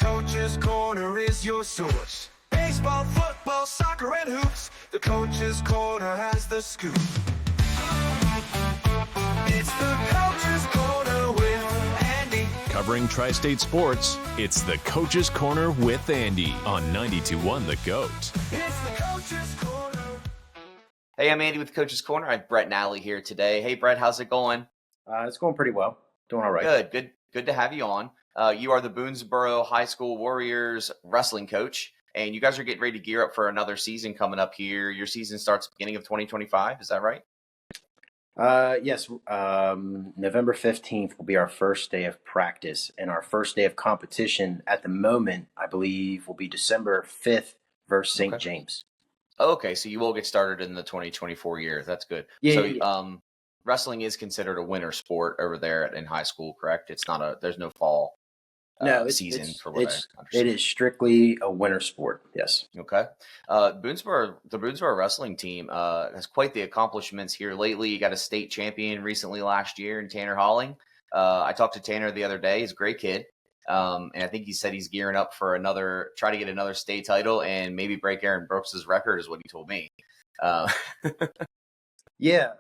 Coach's Corner is your source. Baseball, football, soccer, and hoops. The Coach's Corner has the scoop. It's the Coach's Corner with Andy. Covering Tri-State sports, it's the Coach's Corner with Andy on 92.1 The GOAT. It's the Coach's Corner. Hey, I'm Andy with Coach's Corner. I have Bret Nalley here today. Hey, Bret, how's it going? It's going pretty well. Doing all right. Good to have you on. You are the Boonsboro High School Warriors wrestling coach, and you guys are getting ready to gear up for another season coming up here. Your season starts beginning of 2025. Is that right? Yes. November 15th will be our first day of practice, and our first day of competition at the moment, I believe, will be December 5th versus St. James. Okay, so you will get started in the 2024 year. That's good. Yeah. Wrestling is considered a winter sport over there in high school, correct? There's no fall season for what I understand. It is strictly a winter sport, yes. Okay. The Boonsboro wrestling team has quite the accomplishments here lately. You got a state champion recently last year in Tanner Holling. I talked to Tanner the other day. He's a great kid. And I think he said he's gearing up for try to get another state title and maybe break Aaron Brooks's record is what he told me. Yeah.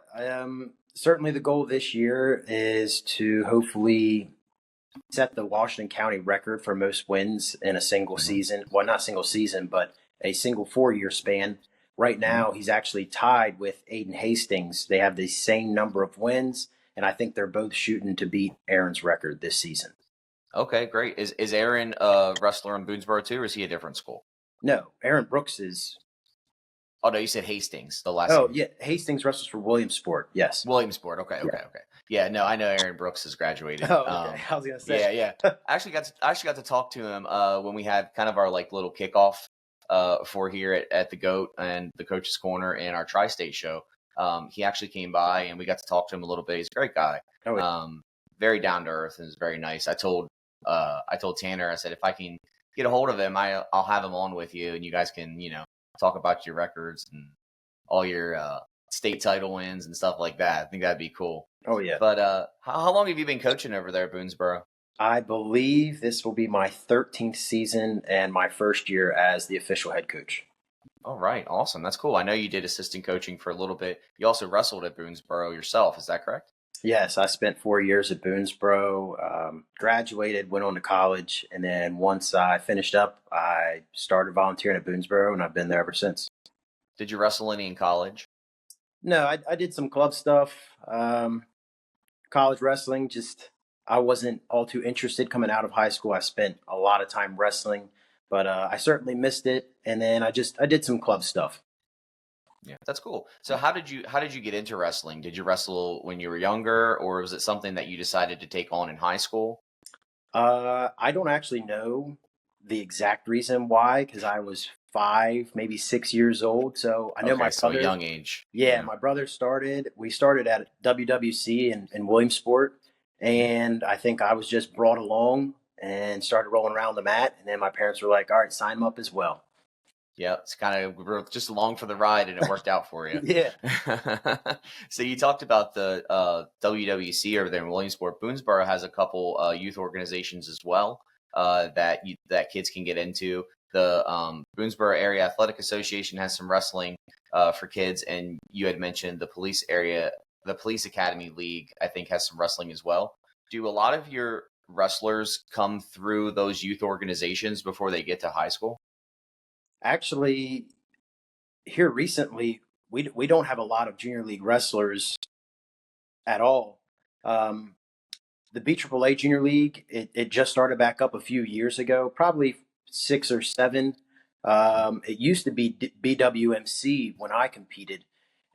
Certainly the goal this year is to hopefully set the Washington County record for most wins in a single season. Well, not single season, but a single 4-year span. Right now, he's actually tied with Aiden Hastings. They have the same number of wins, and I think they're both shooting to beat Aaron's record this season. Okay, great. Is Aaron a wrestler in Boonsboro too, or is he a different school? No, Aaron Brooks is. Oh, no, you said Hastings, the last Oh, name. yeah, Hastings wrestles for Williamsport, yes. Williamsport, okay. Yeah, no, I know Aaron Brooks has graduated. Oh, okay. I was going to say. Yeah. I actually got to talk to him when we had kind of our little kickoff for here at the GOAT and the Coach's Corner and our Tri-State show. He actually came by and we got to talk to him a little bit. He's a great guy. Oh, yeah. Very down to earth and is very nice. I told Tanner, I said, if I can get a hold of him, I'll have him on with you and you guys can, talk about your records and all your state title wins and stuff like that. I think that'd be cool. Oh, yeah. But how long have you been coaching over there at Boonsboro? I believe this will be my 13th season and my first year as the official head coach. All right. Awesome. That's cool. I know you did assistant coaching for a little bit. You also wrestled at Boonsboro yourself. Is that correct? Yes, I spent 4 years at Boonsboro, graduated, went on to college, and then once I finished up, I started volunteering at Boonsboro, and I've been there ever since. Did you wrestle any in college? No, I did some club stuff, college wrestling, I wasn't all too interested coming out of high school. I spent a lot of time wrestling, but I certainly missed it, and then I did some club stuff. Yeah, that's cool. So how did you get into wrestling? Did you wrestle when you were younger, or was it something that you decided to take on in high school? I don't actually know the exact reason why, because I was 5, maybe 6 years old. So I know my so brother, a young age. Yeah, my brother started. We started at WWC in Williamsport, and I think I was just brought along and started rolling around the mat. And then my parents were like, "All right, sign him up as well." Yeah, it's we were just along for the ride, and it worked out for you. Yeah. So you talked about the WWC over there in Williamsport. Boonsboro has a couple youth organizations as well that kids can get into. The Boonsboro Area Athletic Association has some wrestling for kids, and you had mentioned the police academy league, I think, has some wrestling as well. Do a lot of your wrestlers come through those youth organizations before they get to high school? Actually, here recently, we don't have a lot of junior league wrestlers at all. The BAAA Junior League, it just started back up a few years ago, probably 6 or 7. It used to be BWMC when I competed,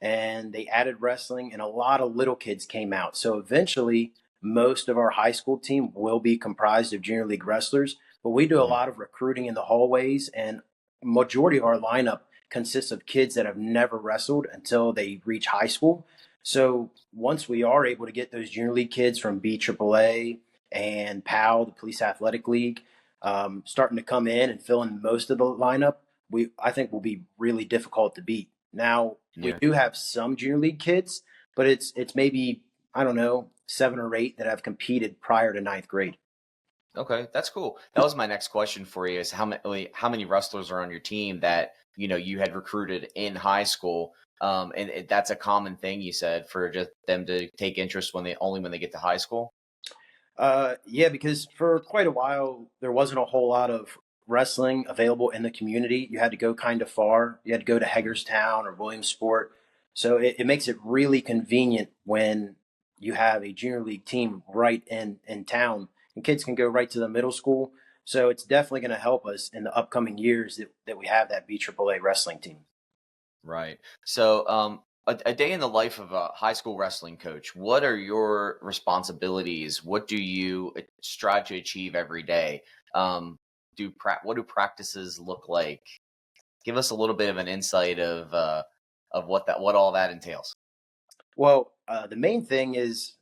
and they added wrestling, and a lot of little kids came out. So eventually, most of our high school team will be comprised of junior league wrestlers, but we do a lot of recruiting in the hallways, and majority of our lineup consists of kids that have never wrestled until they reach high school. So once we are able to get those junior league kids from BAAA and PAL, the Police Athletic League, starting to come in and fill in most of the lineup, I think will be really difficult to beat. Now, we do have some junior league kids, but it's maybe, I don't know, 7 or 8 that have competed prior to 9th grade. Okay, that's cool. That was my next question for you: is how many wrestlers are on your team that you had recruited in high school? And that's a common thing you said for just them to take interest when they get to high school. Yeah, because for quite a while there wasn't a whole lot of wrestling available in the community. You had to go kind of far. You had to go to Hagerstown or Williamsport. So it makes it really convenient when you have a junior league team right in town, and kids can go right to the middle school. So it's definitely going to help us in the upcoming years that we have that BAAA wrestling team. Right. So, a day in the life of a high school wrestling coach. What are your responsibilities? What do you strive to achieve every day? What do practices look like? Give us a little bit of an insight of what all that entails. Well, the main thing is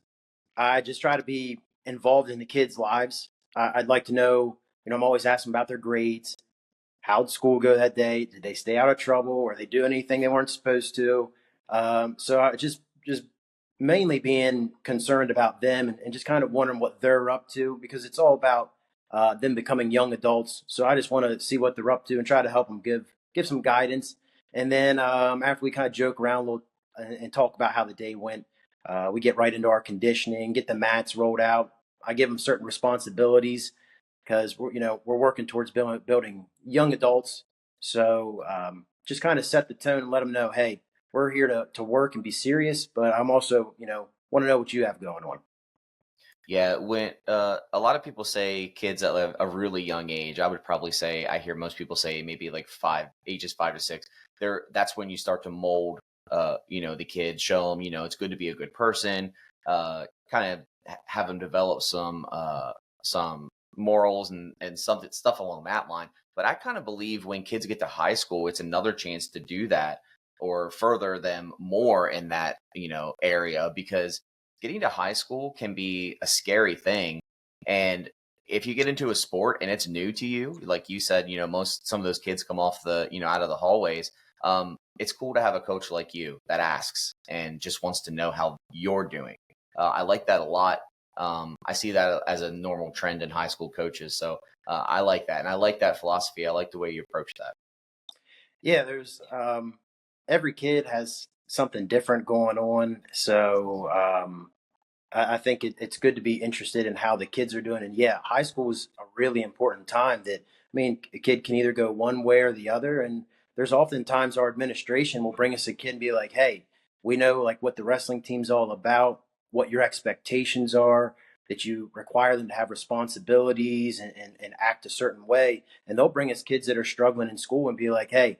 I just try to be involved in the kids' lives. I'd like to know, I'm always asking about their grades. How'd school go that day? Did they stay out of trouble? Or they do anything they weren't supposed to? So I just mainly being concerned about them and just kind of wondering what they're up to because it's all about them becoming young adults. So I just want to see what they're up to and try to help them give some guidance. And then after we kind of joke around a little and talk about how the day went, we get right into our conditioning, get the mats rolled out. I give them certain responsibilities because we're working towards building young adults. So just kind of set the tone and let them know, hey, we're here to work and be serious, but I'm also want to know what you have going on. Yeah, when a lot of people say kids at a really young age, I would probably say I hear most people say maybe like ages 5 to 6. That's when you start to mold, the kids, show them, it's good to be a good person, kind of have them develop some morals and something stuff along that line. But I kind of believe when kids get to high school, it's another chance to do that or further them more in that area because getting to high school can be a scary thing. And if you get into a sport and it's new to you, like you said, some of those kids come off out of the hallways. It's cool to have a coach like you that asks and just wants to know how you're doing. I like that a lot. I see that as a normal trend in high school coaches. So I like that. And I like that philosophy. I like the way you approach that. Yeah, there's every kid has something different going on. So I think it's good to be interested in how the kids are doing. And yeah, high school is a really important time that, I mean, a kid can either go one way or the other. And there's oftentimes our administration will bring us a kid and be like, hey, we know like what the wrestling team's all about, what your expectations are, that you require them to have responsibilities and act a certain way. And they'll bring us kids that are struggling in school and be like, hey,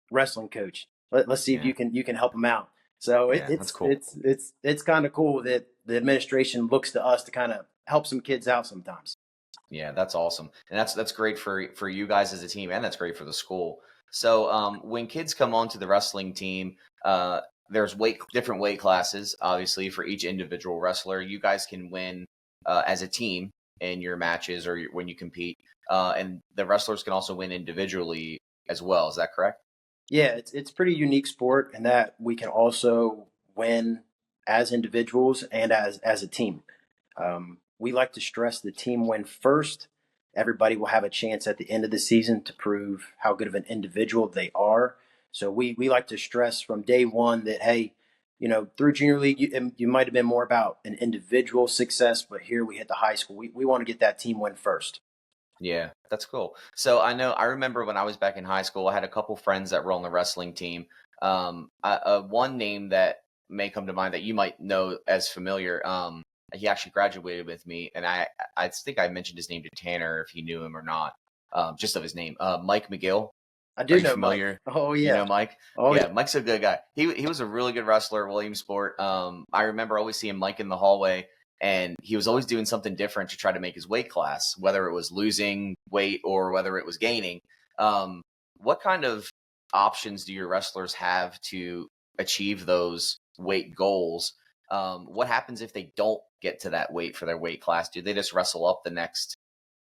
wrestling coach. Let's see if Yeah. you can help them out. So Yeah. That's cool. it's kind of cool that the administration looks to us to kind of help some kids out sometimes. Yeah, that's awesome, and that's great for you guys as a team, and that's great for the school. So, when kids come onto the wrestling team, there's different weight classes, obviously for each individual wrestler. You guys can win as a team in your matches or when you compete, and the wrestlers can also win individually as well. Is that correct? Yeah, it's pretty unique sport in that we can also win as individuals and as a team. We like to stress the team win first. Everybody will have a chance at the end of the season to prove how good of an individual they are. So we like to stress from day one that, hey, through junior league, you might have been more about an individual success, but here we hit the high school. We want to get that team win first. Yeah, that's cool. So I remember when I was back in high school, I had a couple friends that were on the wrestling team. One name that may come to mind that you might know as familiar. He actually graduated with me, and I think I mentioned his name to Tanner if he knew him or not, just of his name. Mike McGill. I Are do you know Mike. familiar? Oh You yeah. know Mike? Oh yeah. Yeah, Mike's a good guy. He was a really good wrestler at Williamsport. I remember always seeing Mike in the hallway, and he was always doing something different to try to make his weight class, whether it was losing weight or whether it was gaining. Um, what kind of options do your wrestlers have to achieve those weight goals? What happens if they don't get to that weight for their weight class? Do they just wrestle up the next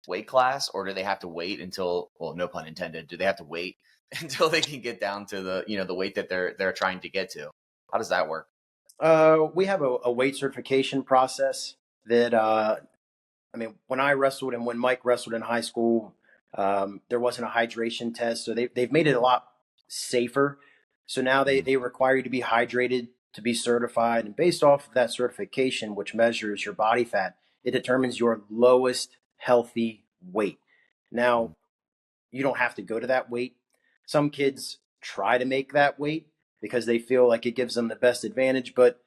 weight class, or do they have to wait until, well, no pun intended, do they have to wait until they can get down to the weight that they're trying to get to? How does that work? We have a weight certification process that I mean, when I wrestled and when Mike wrestled in high school, there wasn't a hydration test. So they've made it a lot safer. So now they require you to be hydrated to be certified. And based off of that certification, which measures your body fat, it determines your lowest healthy weight. Now, you don't have to go to that weight. Some kids try to make that weight because they feel like it gives them the best advantage. But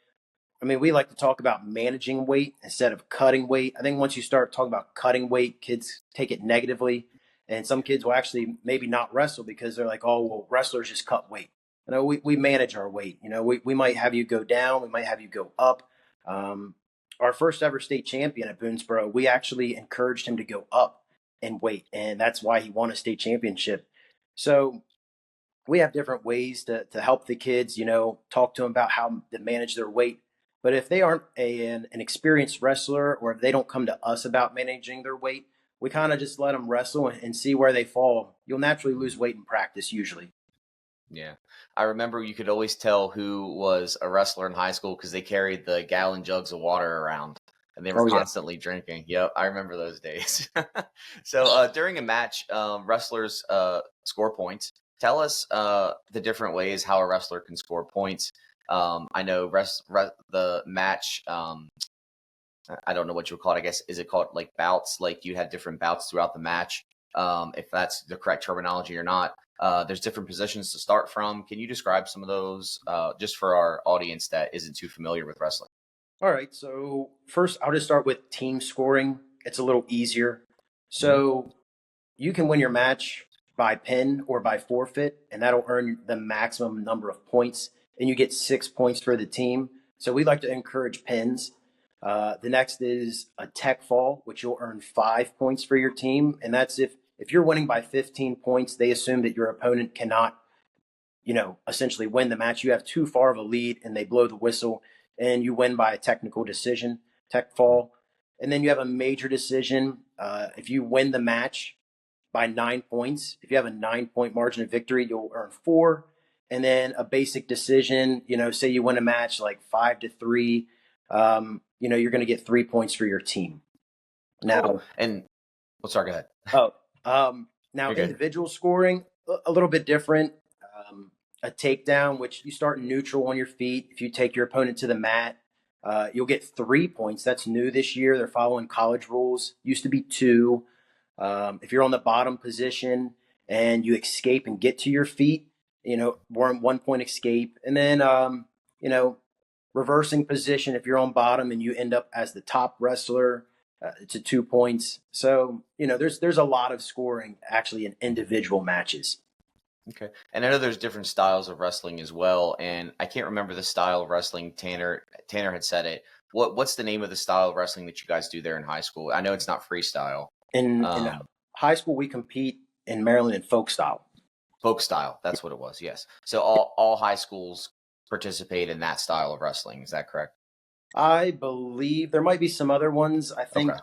I mean, we like to talk about managing weight instead of cutting weight. I think once you start talking about cutting weight, kids take it negatively. And some kids will actually maybe not wrestle because they're like, oh, well, wrestlers just cut weight. You know, we manage our weight. You know, we might have you go down, we might have you go up. Our first ever state champion at Boonsboro, we actually encouraged him to go up in weight. And that's why he won a state championship. So we have different ways to help the kids, you know, talk to them about how to manage their weight. But if they aren't an experienced wrestler, or if they don't come to us about managing their weight, we kind of just let them wrestle and see where they fall. You'll naturally lose weight in practice usually. Yeah. I remember you could always tell who was a wrestler in high school because they carried the gallon jugs of water around and they were Oh, yeah. constantly drinking. Yep, I remember those days. So during a match, wrestlers score points. Tell us the different ways how a wrestler can score points. I know the match, I don't know what you would call it. I guess, is it called like bouts? Like you had different bouts throughout the match, if that's the correct terminology or not. There's different positions to start from. Can you describe some of those just for our audience that isn't too familiar with wrestling? All right. So first, I'll just start with team scoring. It's a little easier. Mhm. So you can win your match by pin or by forfeit, and that'll earn the maximum number of points. And you get 6 points for the team. So we like to encourage pins. The next is a tech fall, which you'll earn 5 points for your team. And that's if you're winning by 15 points, they assume that your opponent cannot, you know, essentially win the match. You have too far of a lead and they blow the whistle and you win by a technical decision, tech fall. And then you have a major decision. If you win the match by 9 points, if you have a 9 point margin of victory, you'll earn 4. And then a basic decision, you know, say you win a match like 5-3, you know, you're going to get 3 points for your team. Now, Cool. And well, sorry, go ahead. now You're good. individual scoring, a little bit different. A takedown, which you start neutral on your feet. If you take your opponent to the mat, you'll get 3 points. That's new this year. They're following college rules. Used to be 2. If you're on the bottom position and you escape and get to your feet, you know, 1 point escape. And then, you know, reversing position. If you're on bottom and you end up as the top wrestler, it's a 2 points. So, you know, there's a lot of scoring actually in individual matches. Okay. And I know there's different styles of wrestling as well. And I can't remember the style of wrestling. Tanner had said it. What's the name of the style of wrestling that you guys do there in high school? I know it's not freestyle. In Um, high school, we compete in Maryland in folk style. Folk style. That's what it was. Yes. So all high schools participate in that style of wrestling. Is that correct? I believe there might be some other ones. I think Okay.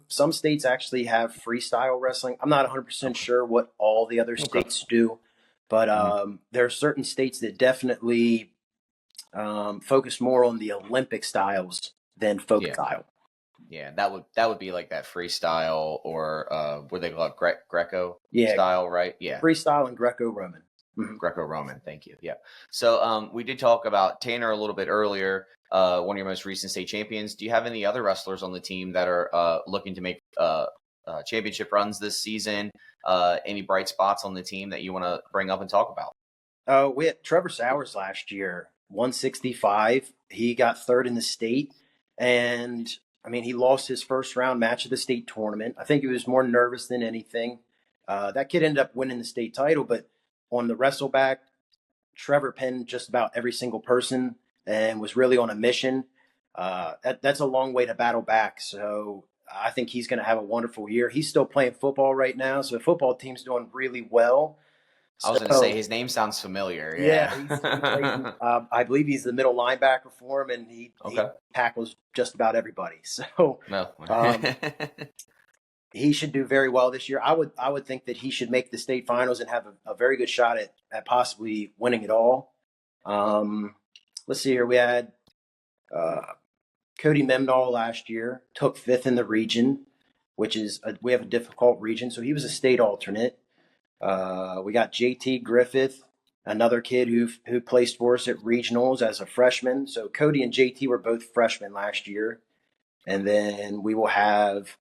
some states actually have freestyle wrestling. I'm not 100% sure what all the other Okay. states do, but Mhm. there are certain states that definitely focus more on the Olympic styles than folk Yeah. style. Yeah. That would be like that freestyle or what they call it Greco Yeah, style, right? Yeah. freestyle and Greco-Roman. Mhm. Greco-Roman. Thank you. Yeah. So we did talk about Tanner a little bit earlier, one of your most recent state champions. Do you have any other wrestlers on the team that are looking to make championship runs this season? Any bright spots on the team that you want to bring up and talk about? We had Trevor Sowers last year, 165. He got third in the state. And I mean, he lost his first round match of the state tournament. I think he was more nervous than anything. That kid ended up winning the state title, but on the wrestleback, Trevor pinned just about every single person and was really on a mission. That's a long way to battle back. So I think he's going to have a wonderful year. He's still playing football right now. So the football team's doing really well. I was going to say So his name sounds familiar. yeah, he plays. Yeah. I believe he's the middle linebacker for him, and he Okay. tackles just about everybody. So No. he should do very well this year. I would think that he should make the state finals and have a very good shot at possibly winning it all. Let's see here. We had Cody Memnall last year, took 5th in the region. which is we have a difficult region. So he was a state alternate. We got JT Griffith, another kid who placed for us at regionals as a freshman. So Cody and JT were both freshmen last year. And then we will have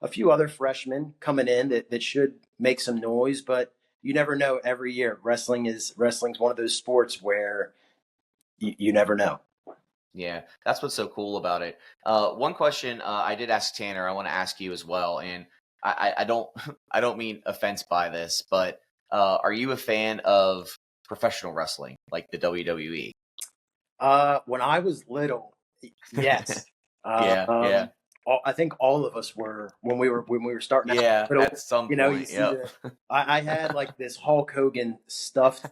a few other freshmen coming in that should make some noise, but you never know every year. Wrestling's one of those sports where you never know. Yeah, that's what's so cool about it. One question I did ask Tanner, I want to ask you as well, and I don't I don't mean offense by this, but are you a fan of professional wrestling like the WWE? When I was little, yes. Yeah. I think all of us were when we were starting out. Yeah, Little, at some point. you see I had like this Hulk Hogan stuffed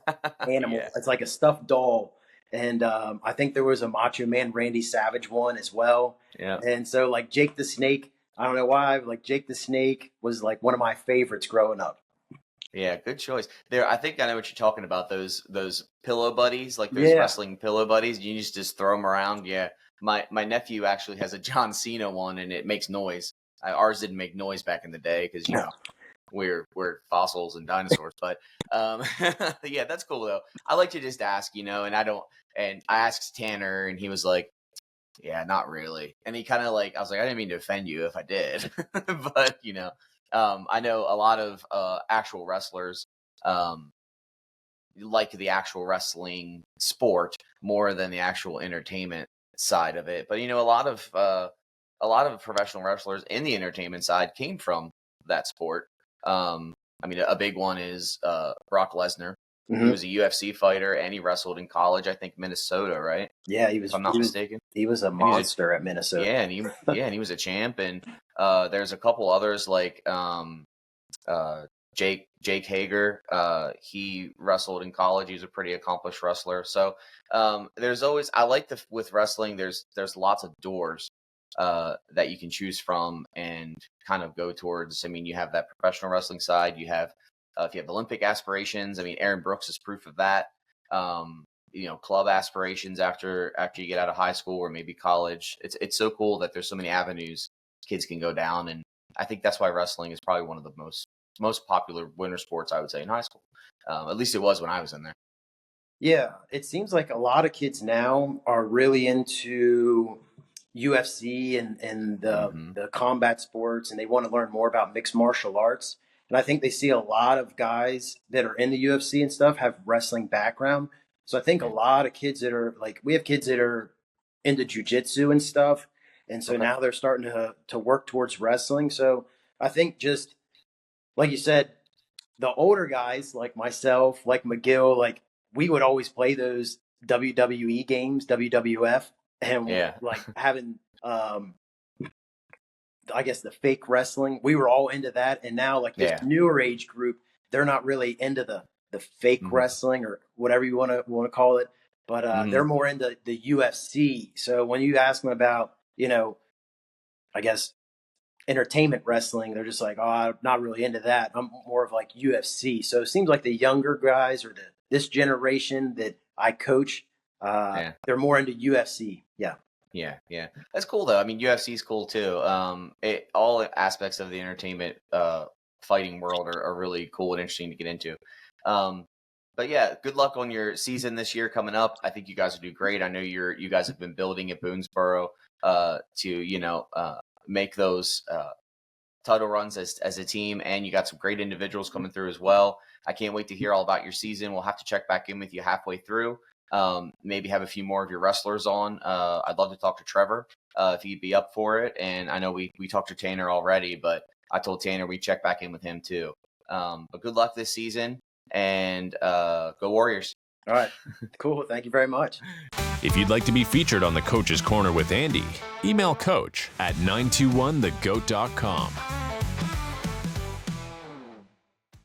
animal. Yeah. It's like a stuffed doll. And I think there was a Macho Man Randy Savage one as well. Yeah. And so like Jake the Snake, I don't know why, but like Jake the Snake was like one of my favorites growing up. Yeah, good choice. There, I think I know what you're talking about. Those pillow buddies, like those wrestling pillow buddies. You just throw them around. Yeah. My nephew actually has a John Cena one, and it makes noise. Ours didn't make noise back in the day because we're fossils and dinosaurs. But yeah, that's cool though. I like to just ask, and I asked Tanner, and he was like, "Yeah, not really." And he kind of I was like, I didn't mean to offend you if I did, but I know a lot of actual wrestlers like the actual wrestling sport more than the actual entertainment side of it. But a lot of professional wrestlers in the entertainment side came from that sport. A big one is Brock Lesnar. Mm-hmm. He was a UFC fighter and he wrestled in college, I think Minnesota, right? Yeah, he was. If I'm not mistaken. He was a monster at Minnesota. Yeah, and he was a champ. And there's a couple others like Jake Hager. He wrestled in college. He was a pretty accomplished wrestler. So there's always, I like with wrestling, there's lots of doors that you can choose from and kind of go towards. You have that professional wrestling side. You have if you have Olympic aspirations. Aaron Brooks is proof of that. Club aspirations after you get out of high school or maybe college. It's so cool that there's so many avenues kids can go down, and I think that's why wrestling is probably one of the most popular winter sports, I would say, in high school. At least it was when I was in there. Yeah, it seems like a lot of kids now are really into UFC and the combat sports, and they want to learn more about mixed martial arts. And I think they see a lot of guys that are in the UFC and stuff have wrestling background. So I think a lot of kids that are we have kids that are into jiu-jitsu and stuff. And so now they're starting to work towards wrestling. So I think just like you said, the older guys like myself, like McGill, we would always play those WWE games, WWF, and having I guess the fake wrestling. We were all into that, and now this newer age group, they're not really into the fake wrestling or whatever you want to call it, but they're more into the UFC. So when you ask them about I guess entertainment wrestling, they're just like, oh, I'm not really into that. I'm more of UFC. So it seems like the younger guys or this generation that I coach, they're more into UFC. Yeah. Yeah. That's cool though. UFC is cool too. All aspects of the entertainment fighting world are really cool and interesting to get into. But yeah, good luck on your season this year coming up. I think you guys will do great. I know you guys have been building at Boonsboro to make those title runs as a team, and you got some great individuals coming through as well. I can't wait to hear all about your season. We'll have to check back in with you halfway through. Maybe have a few more of your wrestlers on. I'd love to talk to Trevor if he'd be up for it. And I know we talked to Tanner already, but I told Tanner we'd check back in with him too. But good luck this season, and go Warriors. All right. Cool. Thank you very much. If you'd like to be featured on the Coach's Corner with Andy, email coach at 921thegoat.com.